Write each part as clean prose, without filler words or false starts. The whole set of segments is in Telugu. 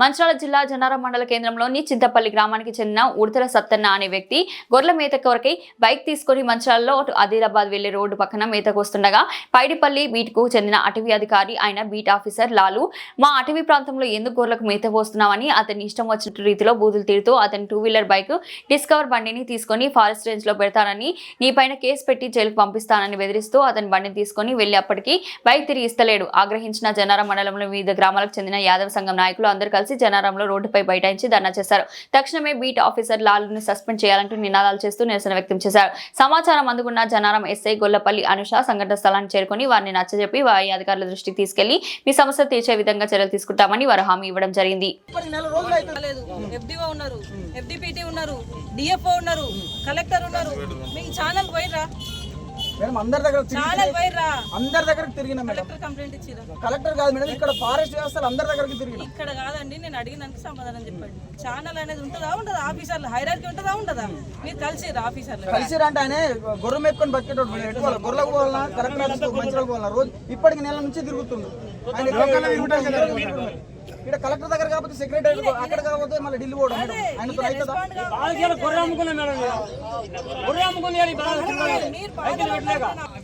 మంచిర్యాల జిల్లా జనారం మండల కేంద్రంలోని చింతపల్లి గ్రామానికి చెందిన ఉడతల సత్తన్న అనే వ్యక్తి గొర్రెల మేత కొరకై బైక్ తీసుకుని మంచిర్యాలలో ఆదిలాబాద్ వెళ్లే రోడ్డు పక్కన మేతకు వస్తుండగా పైడిపల్లి బీట్కు చెందిన అటవీ అధికారి ఆయన బీట్ ఆఫీసర్ లాలు మా అటవీ ప్రాంతంలో ఎందుకు గొర్రెలకు మేత పోస్తున్నామని అతని ఇష్టం వచ్చిన రీతిలో బూతులు తీరుతూ అతని 2-వీలర్ బైక్ డిస్కవర్ బండిని తీసుకుని ఫారెస్ట్ రేంజ్ లో పెడతానని నీ పైన కేసు పెట్టి జైలుకు పంపిస్తానని బెదిరిస్తూ అతని బండిని తీసుకుని వెళ్లి అప్పటికి బైక్ తిరిగి ఇస్తలేడు. ఆగ్రహించిన జనారం మండలంలో వివిధ గ్రామాలకు చెందిన యాదవ సంఘం నాయకులు అందరూ కలిసి జనారంలో రోడ్డుపై బైఠాయించి ధర్నా చేశారు. తక్షణమే బీట్ ఆఫీసర్ లాలును సస్పెండ్ చేయాలంటూ నినాదాలు చేస్తూ నిరసన వ్యక్తం చేశారు. సమాచారం అందుకున్న జనారం ఎస్ఐ గొల్లపల్లి అనుష సంఘటన స్థలానికి చేరుకుని వారిని నచ్చజెప్పి వారి అధికారుల దృష్టికి తీసుకెళ్లి మీ సమస్య తీర్చే విధంగా చర్యలు తీసుకుంటామని వారు హామీ ఇవ్వడం జరిగింది. మేడం అందరి దగ్గరికి తిరిగినా మేడం. కలెక్టర్ కాదు మేడం, ఇక్కడ ఫారెస్ట్ వ్యవస్థలు అందరి దగ్గరికి తిరిగినా. ఇక్కడ కాదండి, నేను అడిగినందుకు సమాధానం చెప్పండి. ఛానల్ అనేది ఉంటుందా ఉండదా? ఆఫీసర్లు హైరార్కీ ఉంటుందా ఉండదా? మీరు కలిసిరా ఆఫీసర్లు? కలిసిరా అంటే ఆయన గొర్రె మేపుకొని బతికేటోడు. గొర్రెలకు పోవాలన్నా కలెక్టర్ ఆఫీస్ మంచిగా పోవాలన్నా రోజు ఇప్పటికి నెల నుంచి తిరుగుతుండు. ఇక్కడ కలెక్టర్ దగ్గర కాకపోతే సెక్రటరీ అక్కడ కాకపోతే మళ్ళీ ఢిల్లీ పోవడం ఆయనతో అవుతుందా?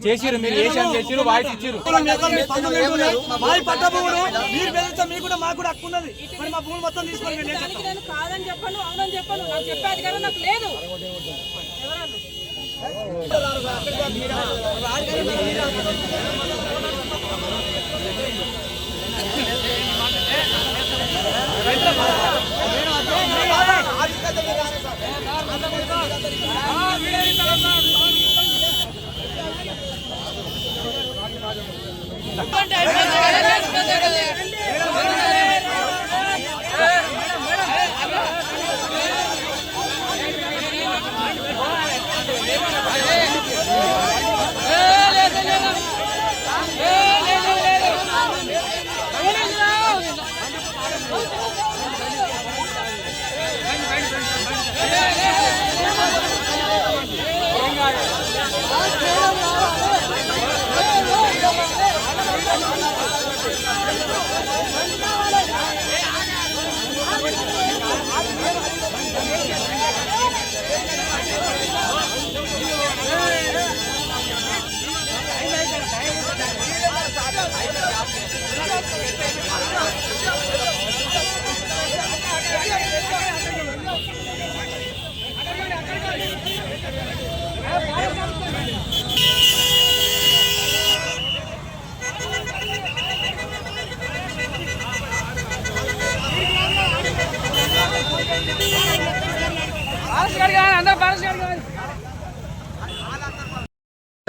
చేసిరు మీరు ఏషియన్ చేసిరు వాయిస్ ఇచ్చిరు మాకు కూడా హక్కు ఉన్నది. మరి మా భూమి మొత్తం తీసుకొని నేను కాదని చెప్పను, అవునని చెప్పను. నాకు చెప్పే అధికారం నాకు లేదు.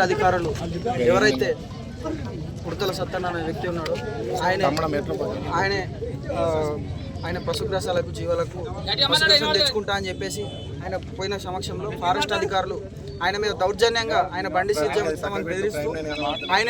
అధికారులు ఎవరైతే ఉడతల సత్తన్న అనే వ్యక్తి ఉన్నాడో ఆయన పశుగ్రాసాలకు జీవాలకు పశుగ్రాసం తెచ్చుకుంటా అని చెప్పేసి ఆయన పోయిన సమక్షంలో ఫారెస్ట్ అధికారులు ఆయన మీద దౌర్జన్యంగా ఆయన బండి సీజ్ చేస్తామని బెదిరిస్తూ ఆయన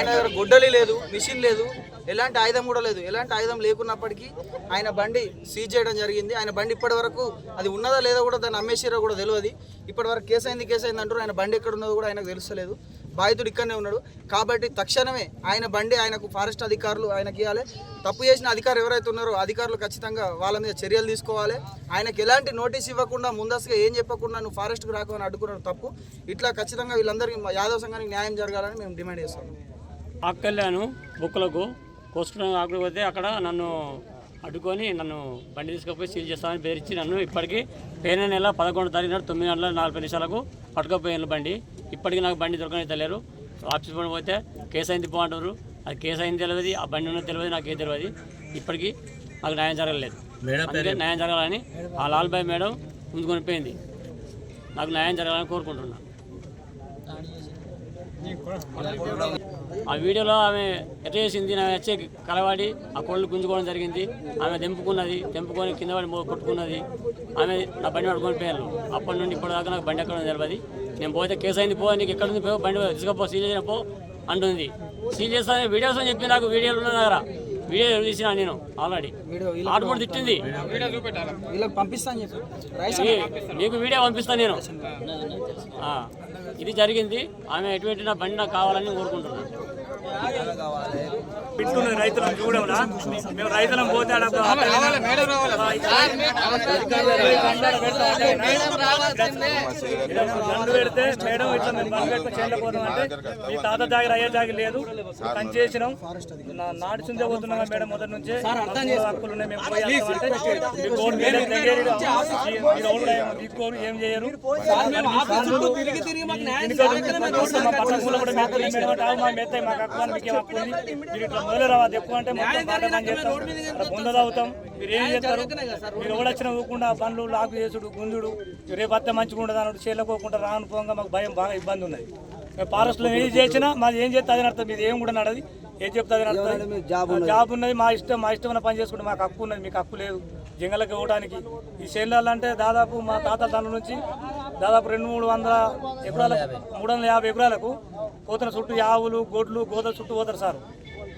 దగ్గర గొడ్డలి లేదు, మిషన్ లేదు, ఎలాంటి ఆయుధం కూడా లేదు. ఎలాంటి ఆయుధం లేకున్నప్పటికీ ఆయన బండి సీజ్ చేయడం జరిగింది. ఆయన బండి ఇప్పటి వరకు అది ఉన్నదా లేదా కూడా దాన్ని అమ్మేసిరో కూడా తెలియదు. ఇప్పటి వరకు కేసు అయింది అంటారు. ఆయన బండి ఎక్కడ ఉన్నదో కూడా ఆయనకు తెలుస్తలేదు. బాధితుడు ఇక్కడనే ఉన్నాడు. కాబట్టి తక్షణమే ఆయన బండి ఆయనకు ఫారెస్ట్ అధికారులు ఆయనకి ఇవ్వాలి. తప్పు చేసిన అధికారులు ఎవరైతే ఉన్నారో అధికారులు ఖచ్చితంగా వాళ్ళ మీద చర్యలు తీసుకోవాలి. ఆయనకి ఎలాంటి నోటీస్ ఇవ్వకుండా ముందస్తుగా ఏం చెప్పకుండా నువ్వు ఫారెస్ట్కి రాకని అడ్డుకున్నాడు తప్పు. ఇట్లా ఖచ్చితంగా వీళ్ళందరికీ యాదవ సంఘానికి న్యాయం జరగాలని మేము డిమాండ్ చేస్తాము. ఆకెళ్ళాను బుక్కలకు కోసుకున్నాను. ఆకపోతే అక్కడ నన్ను అడ్డుకొని నన్ను బండి తీసుకుపోయి సీల్ చేస్తామని బెదిరించి నన్ను ఇప్పటికీ పోయిన నెల 11వ తారీఖు నాడు 9:40 పట్టుకపోయాను బండి. ఇప్పటికీ నాకు బండి దొరకని తెలియరు. ఆఫీస్ పని పోతే కేసు అయింది పో అంటారు. అది కేసు అయింది తెలియదు, ఆ బండి ఉన్నది తెలియదు, నాకేం తెలియదు. ఇప్పటికీ నాకు న్యాయం జరగలేదు. అందుకే న్యాయం జరగాలని ఆ లాల్బాయ్ మేడం ముందు కొనిపోయింది. నాకు న్యాయం జరగాలని కోరుకుంటున్నాను. ఆ వీడియోలో ఆమె ఎట్లా చేసింది, ఆమె వచ్చి కలవాడి ఆ కోళ్ళు గుంజుకోవడం జరిగింది. ఆమె తెంపుకొని కింద పడి కొట్టుకున్నది. ఆమె నా బండి పట్టుకొని పోయాను. అప్పటి నుండి ఇప్పటిదాకా నాకు బండి ఎక్కడ తెలియదు. నేను పోతే కేసు అయింది పో, నీకు ఎక్కడ ఉంది పో, బండి తీసుకపో, సీల్ చేసిన పో అంటుంది. సీల్ చేస్తాను వీడియోస్ అని చెప్పి నాకు వీడియోలు ఉన్న దగ్గర వీడియో తీసిన నేను ఆల్రెడీ ఆడు కూడా తిట్టింది. మీకు వీడియో పంపిస్తాను నేను. ఇది జరిగింది. ఆమె ఎటువంటి నా బండి నాకు కావాలని కోరుకుంటున్నాను. వింటున్నది రైతులను చూడవునా మేము రైతులను పోతే బండ్లు పెడితే మేడం ఇట్లా మేము బండ్లు పెట్టుకుని చేయలేకపోతాం అంటే మీ తాత జాగిరి అయ్యే జాగిరి లేదు పని చేసినాం నాడుచుందే పోతున్నాం మేడం మొదటి నుంచే హక్కులు ఉన్నాయి మేము తీసుకోరు ఏం చేయరు మా మెత్తాయి మాకు హక్కు అని మీకేం హక్కు ఉంది మీరు ఇట్లా మొదలు రావద్దు ఎక్కువ అంటే మొత్తం పాట పని చేస్తాం బొందలు అవుతాం మీరు ఏం చేస్తారు మీరు ఎవడొచ్చినా ఊకుండా బండ్లు లాకు చేసుడు గుంజుడు రేపు అత్త మంచిగా ఉండదు అన్నాడు చేయలేకోకుండా రాను పోగా మాకు భయం బాగా ఇబ్బంది ఉన్నది మేము ఫారెస్ట్లో ఏం చేసినా మాది ఏం చేస్తే అది నడుతుంది మీది ఏం కూడా నడది ఏం చెప్తే అది నడుతుంది జాబ్ ఉన్నది మా ఇష్టమైన పని చేసుకుంటే మాకు హక్కు ఉన్నది మీకు హక్కు లేదు జంగలకి ఇవ్వడానికి ఈ చేనులలో అంటే దాదాపు మా తాతల తండ్రి నుంచి దాదాపు 200-300 ఎకరాలకు 350 ఎకరాలకు పోతున్న చుట్టూ ఆవులు గొడ్లు గోదల చుట్టూ పోతారు సార్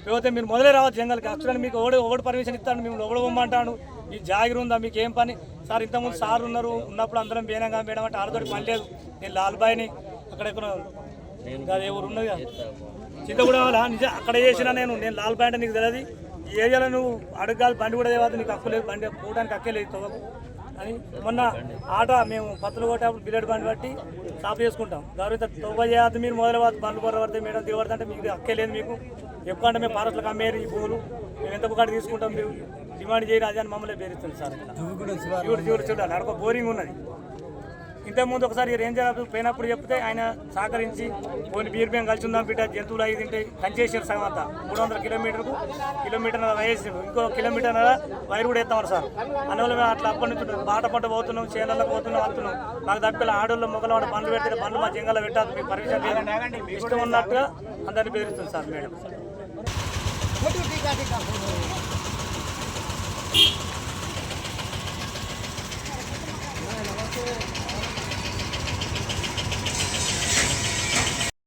పోతే మీరు మొదలే రావచ్చు జంగల్కి యాక్చువల్గా మీకు ఒకటి పర్మిషన్ ఇస్తాడు మేము ఒకడు పొమ్మంటాడు ఈ జాగిరి ఉందా మీకు ఏం పని సార్ ఇంతకుముందు సార్ ఉన్నారు ఉన్నప్పుడు అందరం బేనంగా మేడం అంటే ఆడతోటి పని లేదు నేను లాల్బాయిని అక్కడ ఎక్కడ అది ఎవరు ఉన్నది చింతగూడ నిజం అక్కడ చేసినా నేను లాల్బాయి అంటే నీకు తెలియదు ఈ ఏరియాలో నువ్వు అడగాలి బండి కూడా తేవాలి నీకు హక్కు లేదు బండి పోవడానికి హక్కే లేదు తవ్వకు అని మొన్న ఆట మేము పత్తులు కొట్టేప్పుడు బిల్లెడ్ బండి బట్టి స్టాప్ చేసుకుంటాం గౌరవ తవ్వ చేయద్దు మీరు మొదలవద్దు బండ్లు పడబడితే మేడం దిగబడితే అంటే మీకు హక్కే లేదు మీకు ఎప్పుడంటే మేము ఫారెస్ట్లకు అమ్మేరు ఈ భూములు మేము ఎంత బుకాటు తీసుకుంటాం మీరు డిమాండ్ చేయరు అది అని మమ్మల్ని బేరిస్తుంది సార్ చూడాలి అక్కడ బోరింగ్ ఉన్నది ఇంతకుముందు ఒకసారి రేంజర్ ఆఫీస్ పోయినప్పుడు చెప్తే ఆయన సహకరించి కొన్ని బీర్ మేము కలిసి ఉందాం బిడ్డ జంతువులు అవి తింటే కంచేసారు సగం అంతా 300 కిలోమీటర్ వేసారు ఇంకో కిలోమీటర్ వైర్ కూడా వేస్తామన్నారు సార్ అందువల్ల మేము అట్లా అప్పటి నుంచి బాట పంట పోతున్నాం చేనులలో పోతున్నాం వస్తున్నాం మాకు తప్పిన ఆడోళ్ళు మొగలవాడ బండ్లు పెడితే బండ్లు మా జంగల్లో పెట్టాలి మీకు పర్మిషన్ లేదు ఇష్టం ఉన్నట్టుగా అందరినీ బెదిరిస్తుంది సార్ మేడం